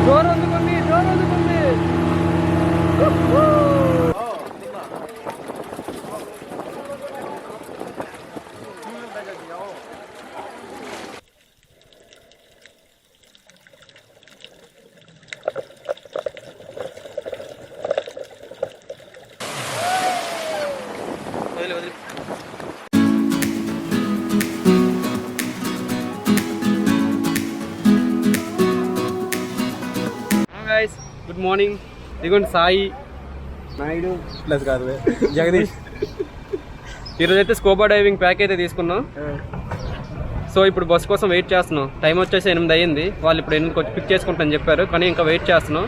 Door అందుకుంది good morning. ఇదిగోండి Sai Naidu plus కాదు జగదీష్. ఈరోజు అయితే స్కూబా డైవింగ్ ప్యాక్ అయితే తీసుకున్నాం. సో ఇప్పుడు బస్ కోసం వెయిట్ చేస్తున్నాం. టైం వచ్చేసి 8 అయ్యింది. వాళ్ళు ఇప్పుడు 8కి వచ్చి పిక్ చేసుకుంటామని చెప్పారు, కానీ ఇంకా వెయిట్ చేస్తున్నాం.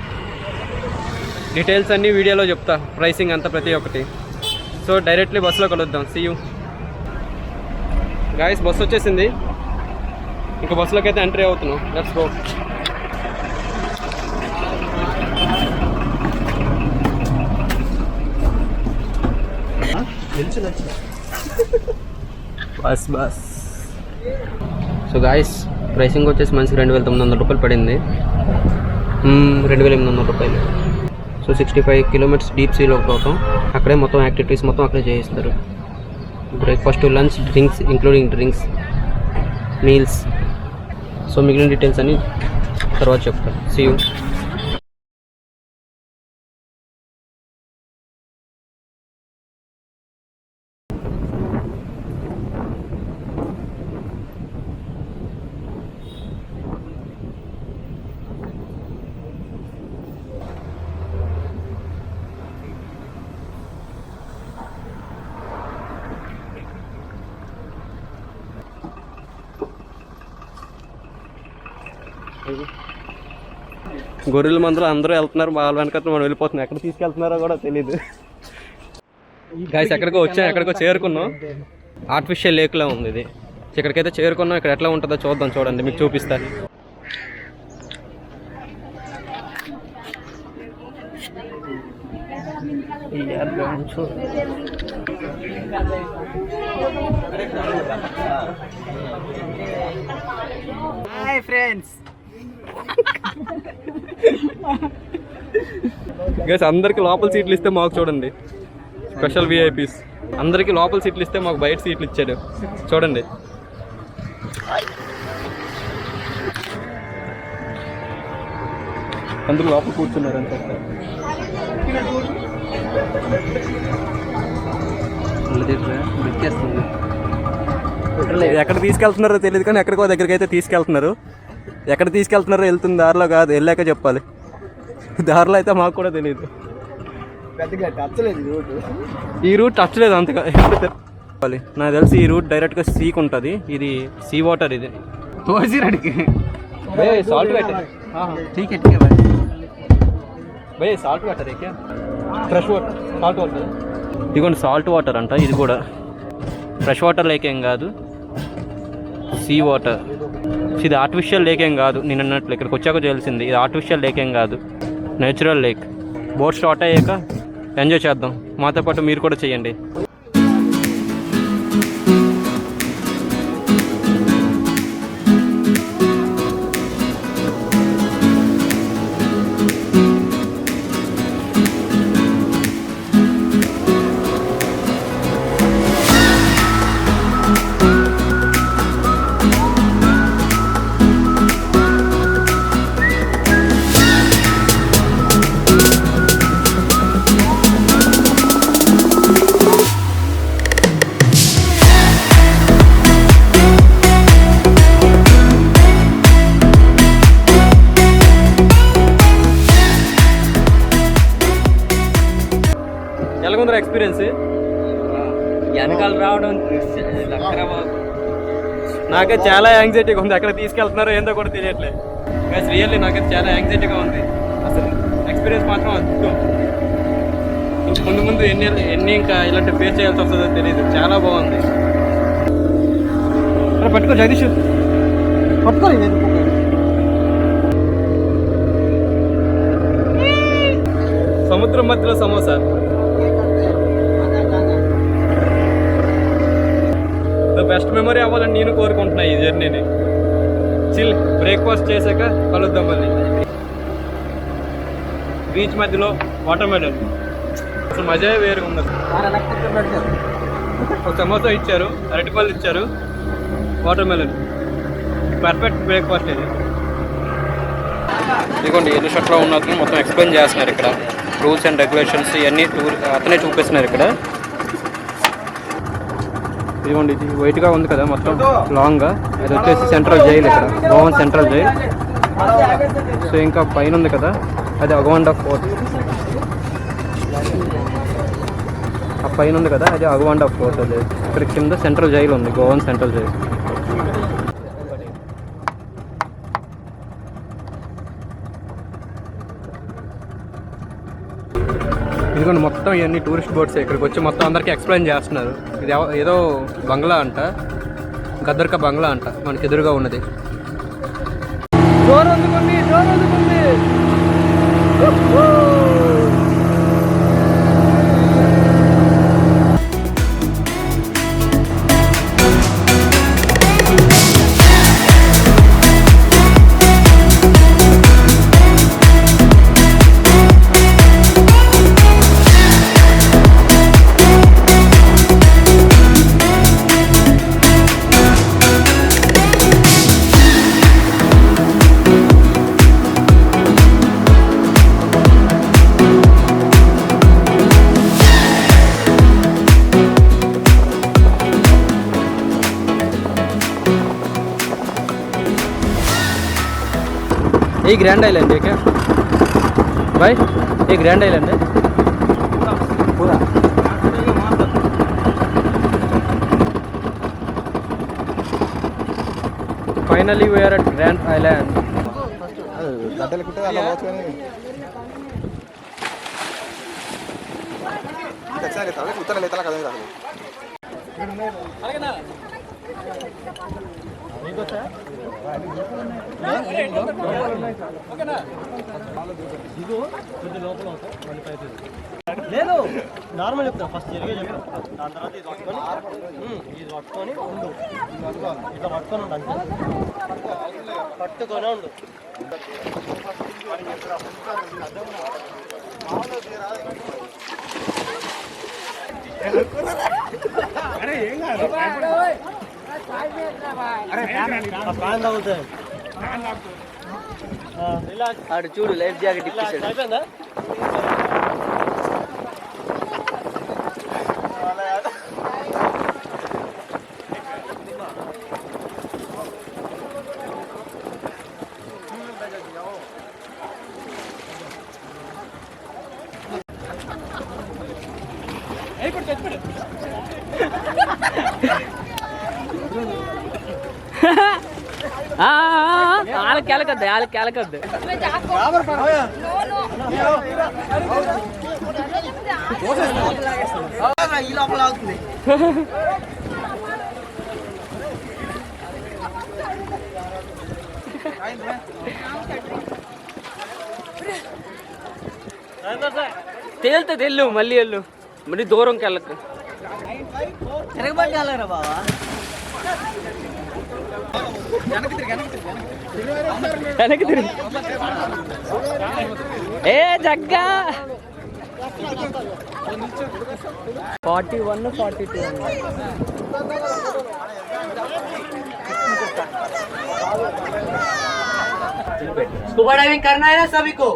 డీటెయిల్స్ అన్నీ వీడియోలో చెప్తా, ప్రైసింగ్ అంతా ప్రతి ఒక్కటి. సో డైరెక్ట్లీ బస్సులో కలుద్దాం. See you guys. బస్సు వచ్చేసింది, ఇంకా బస్సులోకి అయితే ఎంట్రీ అవుతున్నాం. Let's go. Bus. So guys, pricing వచ్చేసి మనిషికి 2,900 రూపాయలు పడింది. 2,800 రూపాయలు. సో 65 కిలోమీటర్స్ డీప్ సీలో పోతాం. అక్కడే మొత్తం యాక్టివిటీస్ మొత్తం అక్కడే చేయిస్తారు. Breakfast, lunch, drinks, including drinks, meals. So మిగిలిన డీటెయిల్స్ అని తర్వాత చెప్తాను. See you. గొర్రెల మందులో అందరూ వెళ్తున్నారు, వాళ్ళ వెనకాల మనం వెళ్ళిపోతున్నాం. ఎక్కడ తీసుకెళ్తున్నారో కూడా తెలియదు. గాయస్ ఎక్కడికో చేరుకున్నాం. ఆర్టిఫిషియల్ లేక్లా ఉంది ఇది. ఇక్కడికైతే చేరుకున్నాం. ఇక్కడ ఎట్లా ఉంటుందో చూద్దాం. చూడండి, మీకు చూపిస్తాను. Hi friends. గైస్, అందరికి లోపల సీట్లు ఇస్తే మాకు చూడండి స్పెషల్ విఐపీస్. అందరికి లోపల సీట్లు ఇస్తే మాకు బయట సీట్లు ఇచ్చాడు. చూడండి, అందరూ లోపల కూర్చున్నారు అంతే. ఎక్కడ తీసుకెళ్తున్నారో తెలియదు, కానీ ఎక్కడికో దగ్గరికి అయితే తీసుకెళ్తున్నారు. ఎక్కడ తీసుకెళ్తున్నారో వెళ్తున్న దారిలో కాదు, వెళ్ళాక చెప్పాలి. దారిలో అయితే మాకు కూడా తెలియదు. ఈ రూట్ టచ్ లేదు అంతగా. చెప్పాలి, నాకు తెలిసి ఈ రూట్ డైరెక్ట్గా సీకి ఉంటుంది. ఇది సీ వాటర్. ఇది salt water. Salt water fresh water. Salt water ఇదిగోండి, సాల్ట్ వాటర్ అంట. ఇది కూడా ఫ్రెష్ వాటర్ లేక్ ఏం కాదు, సీ వాటర్. ఇది ఆర్టిఫిషియల్ లేక్ ఏం కాదు. నేను అన్నట్లు ఇక్కడికి వచ్చాక తెలిసింది ఇది ఆర్టిఫిషియల్ లేక్ ఏం కాదు, నేచురల్ లేక్. బోట్ స్టార్ట్ అయ్యాక ఎంజాయ్ చేద్దాం. మాతో పాటు మీరు కూడా చేయండి. ఎలాగుందా ఎక్స్పీరియన్స్? వెనకాల రావడం నాకే చాలా యాంగ్జైటీగా ఉంది. ఎక్కడ తీసుకెళ్తున్నారో ఏందో కూడా తెలియట్లేదు. గైస్, రియల్లీ నాకైతే చాలా యాంగ్జైటీగా ఉంది. అసలు ఎక్స్పీరియన్స్ మాత్రం అద్భుతం. ముందు ఎన్ని ఇంకా ఇలాంటి ఫేస్ చేయాల్సి వస్తుందో తెలియదు. చాలా బాగుంది. పట్టుకో జగదీష్, పట్టుకో. సముద్రం మధ్యలో సమోసా. బెస్ట్ మెమరీ అవ్వాలని నేను కోరుకుంటున్నా ఈ జర్నీని. చిల్ బ్రేక్ఫాస్ట్ చేశాక కలుద్దాం మళ్ళీ. బీచ్ మధ్యలో వాటర్ మెలన్ అసలు మజా వేరుగా ఉంది. ఒక సమోసా ఇచ్చారు, అరటిపళ్ళు ఇచ్చారు, వాటర్ మెలన్. పర్ఫెక్ట్ బ్రేక్ఫాస్ట్ ఇది. ఇదిగోండి ఎన్ని షర్ట్లో ఉన్నది మొత్తం ఎక్స్ప్లెయిన్ చేస్తున్నారు ఇక్కడ. రూల్స్ అండ్ రెగ్యులేషన్స్ ఇవన్నీ అతనే చూపిస్తున్నారు ఇక్కడ. ఇదిగోండి ఇది వైట్గా ఉంది కదా మొత్తం లాంగ్గా, అది వచ్చేసి సెంట్రల్ జైల్ ఇక్కడ, గోవన్ సెంట్రల్ జైల్. సో ఇంకా పైన ఉంది కదా అది అగవాండా ఫోర్ట్, ఆ పైన ఉంది కదా అది అగవాండా ఫోర్ట్. అది ఇక్కడ కింద సెంట్రల్ జైల్ ఉంది, గోవన్ సెంట్రల్ జైల్. ఇదిగోండి మొత్తం ఇవన్నీ టూరిస్ట్ బోట్స్ ఇక్కడికి వచ్చి మొత్తం అందరికీ ఎక్స్ప్లెయిన్ చేస్తున్నారు. ఇది ఏదో బంగ్లా అంట, గద్దర్క బంగ్లా అంట మనకి ఎదురుగా ఉన్నది. జోరు అందుకుంది, జోరు అందుకుంది. ये ग्रैंड आइलैंड है क्या भाई? ये ग्रैंड आइलैंड है पूरा? Finally we are at grand island. లేదు నార్మల్ చెప్తా, ఫస్ట్ జరిగే చెప్తా, దాని తర్వాత ఇది పట్టుకొని ఉండు, ఇట్లా పట్టుకొని ఉండు, అంతే పట్టుకొనే ఉండు. ఫ్యాన్ తగ్గుతాయి. ఆడు చూడు లైఫ్ జాకెట్ ఇప్పించాడు. అయిపోయిందా? వాళ్ళకి కేలకద్దు, వాళ్ళకి కేలకద్దు. ఈ లోపల అవుతుంది. తేలితే తెల్లు, మళ్ళీ వెళ్ళు, మళ్ళీ దూరంకి వెళ్ళకు. తిరగబడ్డాలరా బావా? వెనక్కి తిరిగి ఏ జగ్గా 41 42 स्कूबा डाइविंग करना है ना सभी को.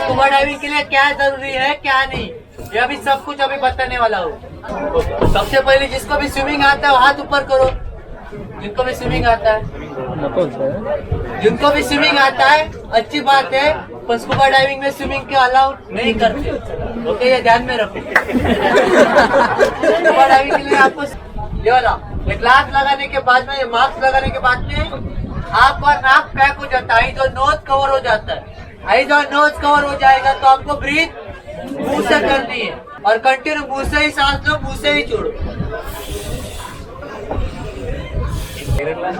स्कूबा डाइविंग के लिए क्या जरूरी है क्या नहीं, ये अभी सब कुछ अभी बताने वाला हूँ. सबसे पहले जिसको भी स्विमिंग आता है वो हाथ ऊपर करो. जिनको भी स्विमिंग आता है, जिनको भी स्विमिंग आता है अच्छी बात है, पर स्कूबा डाइविंग में स्विमिंग के अलाउड नहीं करते. ओके, ये ध्यान में रखो. स्कूबा डाइविंग के लिए आपको ये वाला ये ग्लास लगाने के बाद में, ये मास्क लगाने के बाद में आँख और नाक पैक हो जाता है, जो नोज कवर हो जाता है. आइज और नोज कवर हो जाएगा तो आपको ब्रीथ मुंह से करनी है और कंटिन्यू मुंह से ही सांस लो, मुंह से ही छोड़ो.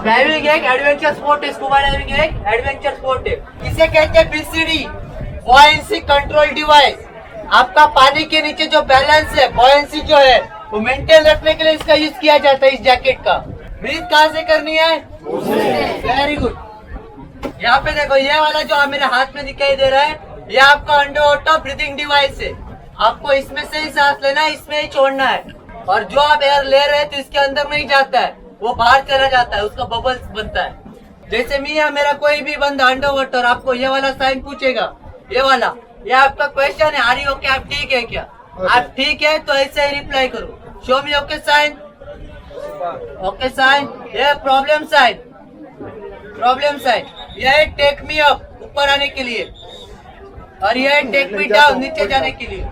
डाइविंग एक एडवेंचर स्पोर्ट है. स्कूबा डाइविंग एक एडवेंचर स्पोर्ट है. इसे कहते हैं BCD, बॉयंसी कंट्रोल डिवाइस. आपका पानी के नीचे जो बैलेंस है, बॉयंसी जो है वो मेंटेन रखने के लिए इसका यूज किया जाता है, इस जैकेट का. ब्रीथ कहाँ से करनी है? Very good. यहाँ पे देखो, ये वाला जो मेरे हाथ में दिखाई दे रहा है ये आपका अंडर वाटर ब्रीथिंग डिवाइस है। आपको इसमें से ही सांस लेना है, इसमें ही छोड़ना है। और जो आप एयर ले रहे हैं तो इसके अंदर नहीं जाता है, वो बाहर चला जाता है, उसका बबल्स बनता है। जैसे मैं या मेरा कोई भी बंदा अंडर वाटर आपको ये वाला साइन पूछेगा, ये वाला, ये आपका क्वेश्चन है, आर यू ओके, आप ठीक है क्या? आप ठीक है तो ऐसे ही रिप्लाई करो, show me okay sign, okay sign, ये प्रॉब्लम साइन, प्रॉब्लम साइन, ये टेक मी अप ऊपर आने के लिए, और ये टेक मी डाउन नीचे जाने के लिए।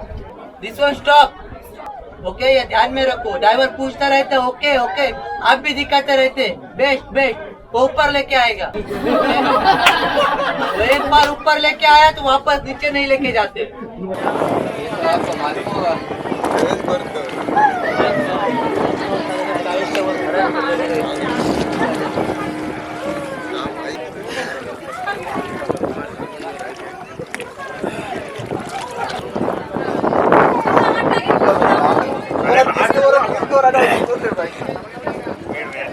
दिस वन स्टॉप, ओके, ये ध्यान में रखो। ड्राइवर पूछता रहता है ओके ओके, आप भी दिखाते रहते बेस्ट बेस्ट, वो ऊपर लेके आएगा। तो एक बार ऊपर लेके आया तो वापस नीचे नहीं लेके जाते।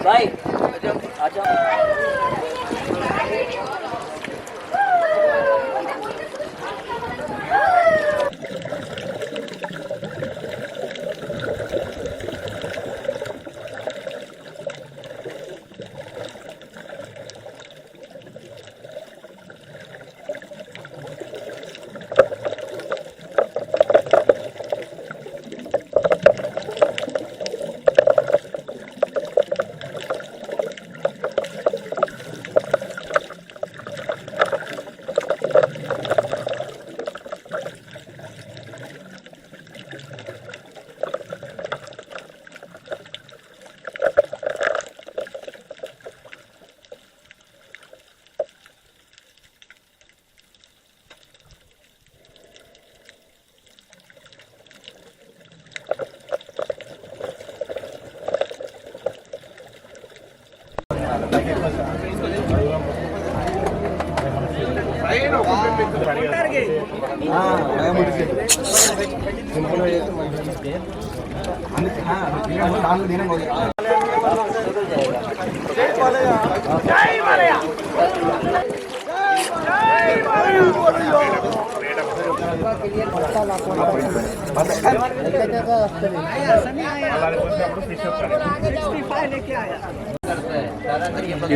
भाई आजा।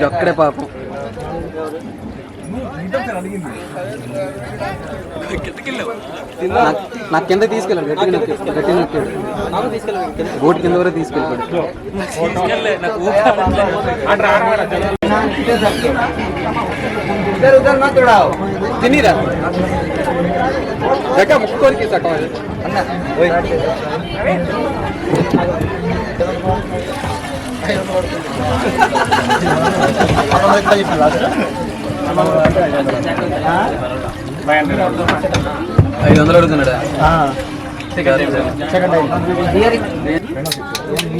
ఇక్కడే పాపం నాకు కింద తీసుకెళ్ళాడు, గట్టి నొక్కాడు, బోట్ కింద వరకు తీసుకెళ్ళాడు. తినిరా ముక్కోరికి సగం అన్న $500 అడుగుతున్నాడా?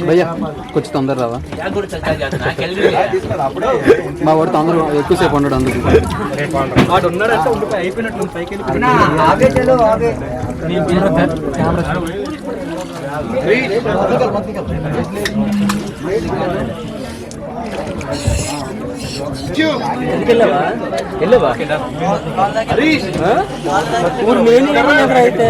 భయ్యా కొంచెం తొందర రావా, మా వాడు తొందర ఎక్కువసేపు ఉండడు, అందుకు వాడు ఉన్నాడంటే ఉండిపోయి అయిపోయినట్టు పైకి వెళ్ళవా అయితే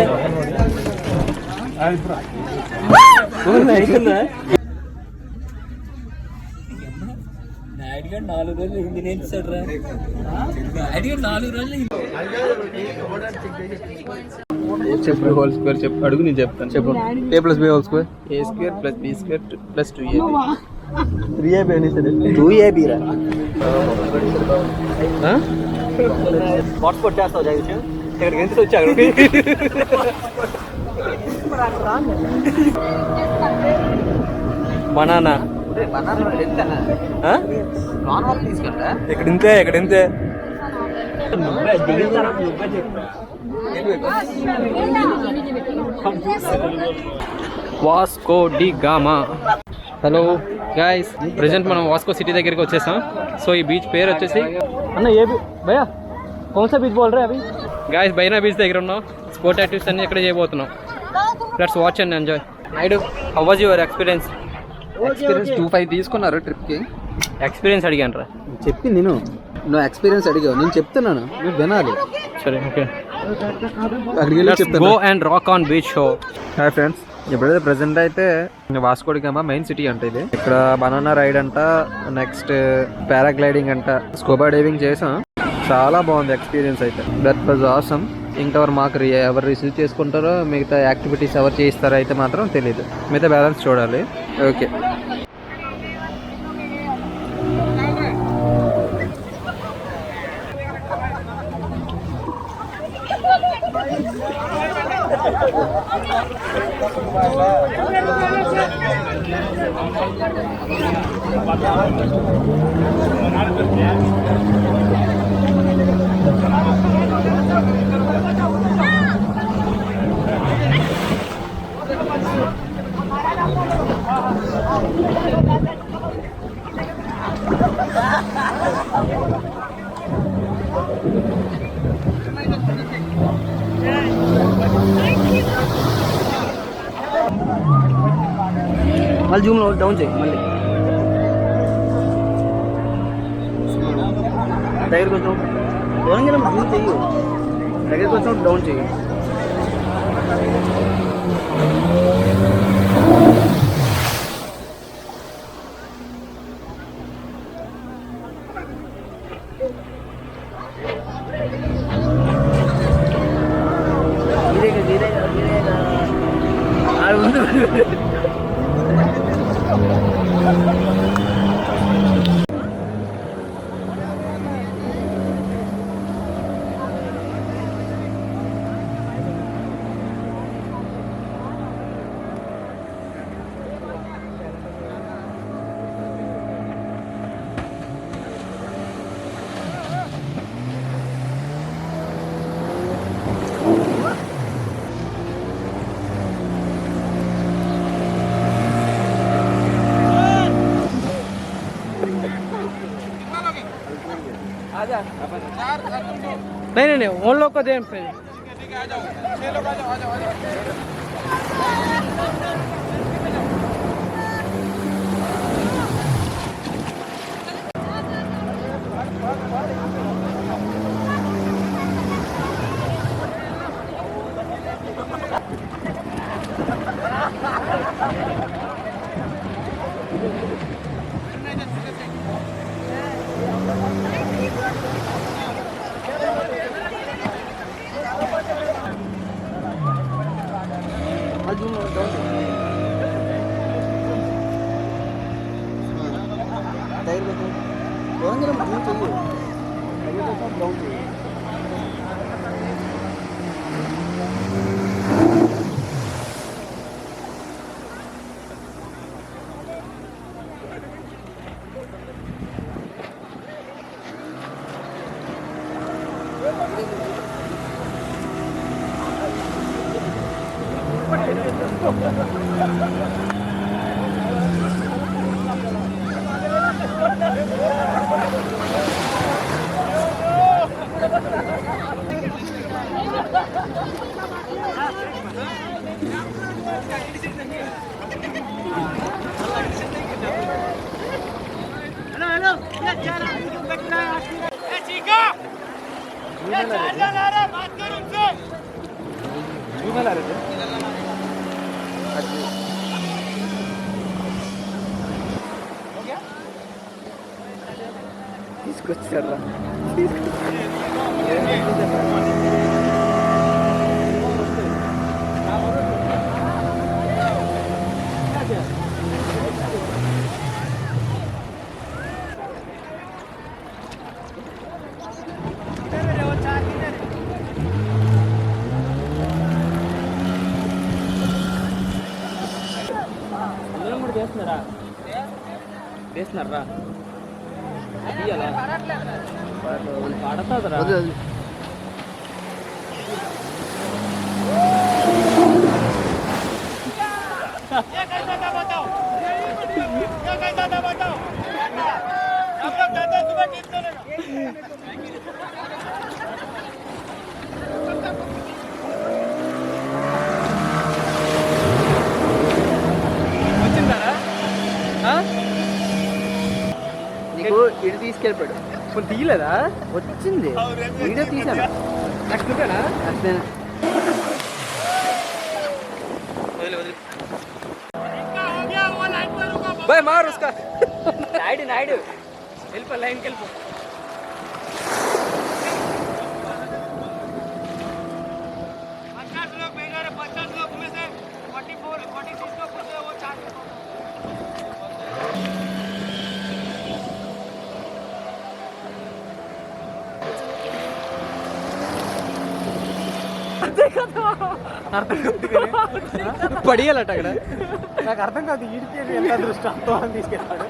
నాయుడు గారు 4 రోజులు హిందీ నేర్చాడు రా. నాయుడు గారు 4 రోజులు చెప్పు. హోల్ స్క్వేర్ చెప్పు, అడుగు నేను చెప్తాను. చెప్పు. a + b whole square, a² + b² + 2ab. 3ab అని సరే 2ab రా. హాట్స్పాట్ చేస్తావు జగదీష్, ఇక్కడికి ఎంత వచ్చా బనానా ఎక్కడింతే ఎక్కడింతే Vasco da Gama. Hello guys, present మనం వాస్కో సిటీ దగ్గరికి వచ్చేసాం. సో ఈ బీచ్ పేరు వచ్చేసి అన్న ఏ భయ్యా కౌన్ సా బీచ్ బోల్ రే అవి. గాయస్ బైనా బీచ్ దగ్గర ఉన్నాం. స్పోర్ట్ యాక్టివిటీస్ అన్ని ఇక్కడ చేయబోతున్నాం. Let's watch and enjoy. Naidu, how was your experience? 25 తీసుకున్నారు ట్రిప్కి. ఎక్స్పీరియన్స్ అడిగాను రా. చెప్పింది నేను, నువ్వు ఎక్స్పీరియన్స్ అడిగావు, నేను చెప్తున్నాను, నువ్వు వినాలి. సరే ఓకే అక్కడికి వెళ్ళి చెప్తాను. Go and rock on beach show. Hi friends, ఇప్పుడైతే ప్రెసెంట్ అయితే వాస్కోడి గామా మెయిన్ సిటీ అంట ఇది. ఇక్కడ బనానా రైడ్ అంట, నెక్స్ట్ పారాగ్లైడింగ్ అంట, స్కూబా డైవింగ్ చేసాం. చాలా బాగుంది ఎక్స్పీరియన్స్ అయితే. That was awesome. ఇంకెవరు మాకు ఎవరు రిసీవ్ చేసుకుంటారో, మిగతా యాక్టివిటీస్ ఎవరు చేయిస్తారో అయితే మాత్రం తెలియదు. మిగతా బ్యాలెన్స్ చూడాలి. ఓకే, మళ్ళీ జూమ్లో డౌన్ చేయి. మళ్ళీ దగ్గరికి కొంచెం దూరంగా జూమ్ చెయ్యి. దగ్గరికి కొంచెం డౌన్ చెయ్యి. नहीं नहीं नहीं, उन लोग को दें फिर. తీసుకొచ్చారా? చేస్తున్నారా? పడతాదరా. నీకు ఇటు తీసుకెళ్ళిపోయాడు. ఇప్పుడు తీయలేదా? వచ్చింది, వీడియో తీశాను. నెక్స్ట్ నువ్వేనా भाई मार उसका నాయుడు వెళ్ళిపో లైన్కి వెళ్ళిపో. పడియాలట అక్కడ. నాకు అర్థం కాదు ఈడికి ఎంత దృష్టి అని తీసుకెళ్తాడు.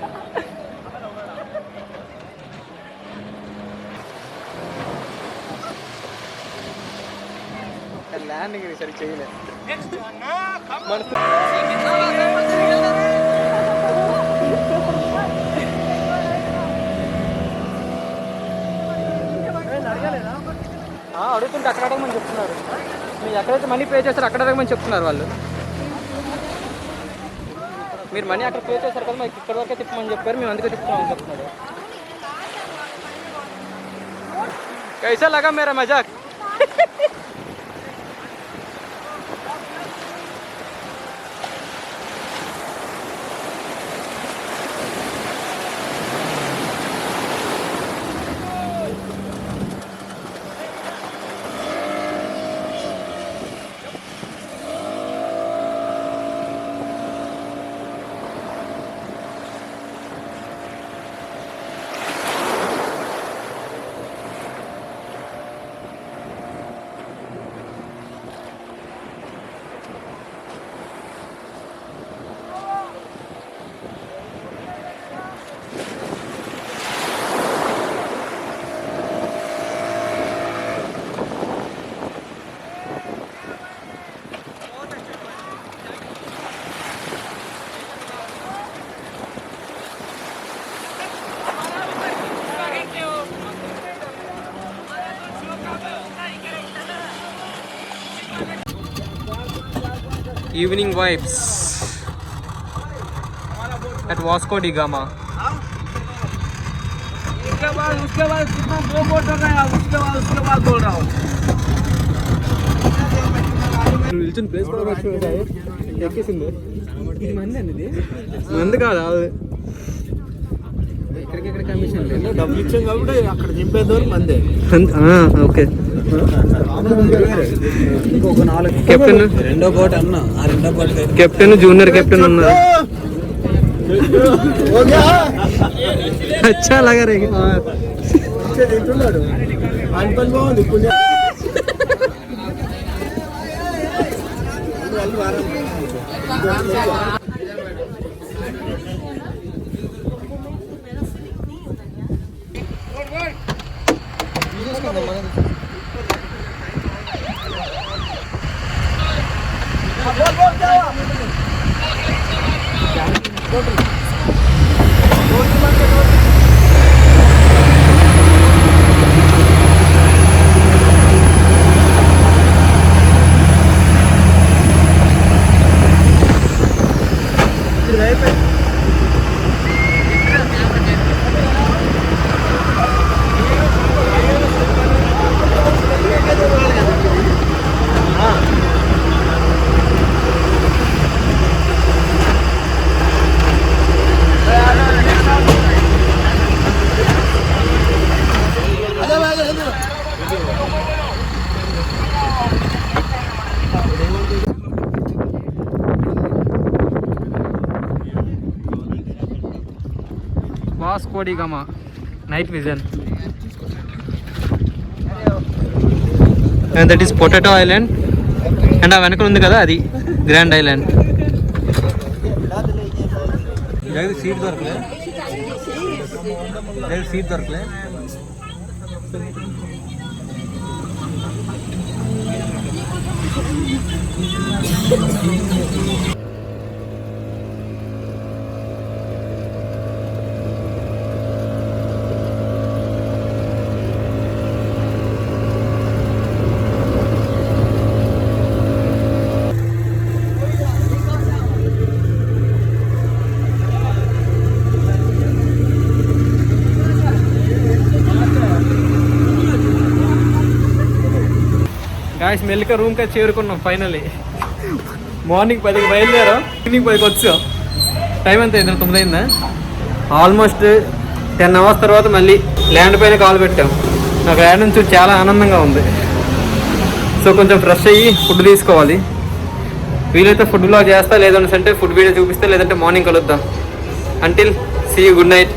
ల్యాండింగ్ సరి చేయలేదు. అడుగుతుంటే అక్కడ అడగమని చెప్తున్నారు. మీరు ఎక్కడైతే మనీ పే చేస్తారో అక్కడ అడగమని చెప్తున్నారు వాళ్ళు. మీరు మనీ అక్కడ పే చేస్తారు కదా, మాకు ఇక్కడ వరకే తిప్పమని చెప్పారు, మేము అందుకే తిప్పుతున్నామని చెప్తున్నారు. कैसा लगा मेरा मजाक? Evening vibes at Vasco da Gama. उसके बाद कितना 2 बोट हो गया, उसके बाद बोल रहा हूँ. నిల్చుని ప్లేస్ కూడా ఎక్కేసింది. ఇది మంది అండి, ఇది మంది కాదు. ఎక్కడికెక్కడ కమిషన్ లేదు, డబ్బులు ఇచ్చాం కాబట్టి అక్కడ దింపేది వరకు మందే. ఓకే. ఇంకొక 4 కెప్టెన్, రెండో బోట్ అన్నా, ఆ రెండో బోట్ కెప్టెన్ జూనియర్ కెప్టెన్ ఉన్నారు. అచ్చా లగా రే తింటున్నాడు. ఆయన పని బాగుంది. Vasco da Gama night vision, and that is Potato Island, and ఆ వెనక ఉంది కదా అది గ్రాండ్ ఐలాండ్. సీట్ దొరకలే, సీట్ దొరకలే. గాయస్ మెల్లిక రూమ్కి చేరుకున్నాం ఫైనల్లీ. మార్నింగ్ 10కి బయలుదేరాం, ఈవినింగ్ 10కి వచ్చాం. టైం ఎంత అయింది? 9 అయిందా? ఆల్మోస్ట్ 10 అవర్స్ తర్వాత మళ్ళీ ల్యాండ్ పైన కాల్ పెట్టాం. నాకు ల్యాండ్ నుంచి చాలా ఆనందంగా ఉంది. సో కొంచెం ఫ్రెష్ అయ్యి ఫుడ్ తీసుకోవాలి. వీలైతే ఫుడ్ బ్లాగ్ చేస్తా, లేదంటే ఫుడ్ వీడియో చూపిస్తే, లేదంటే మార్నింగ్ కలుద్దాం. Until see you, good night.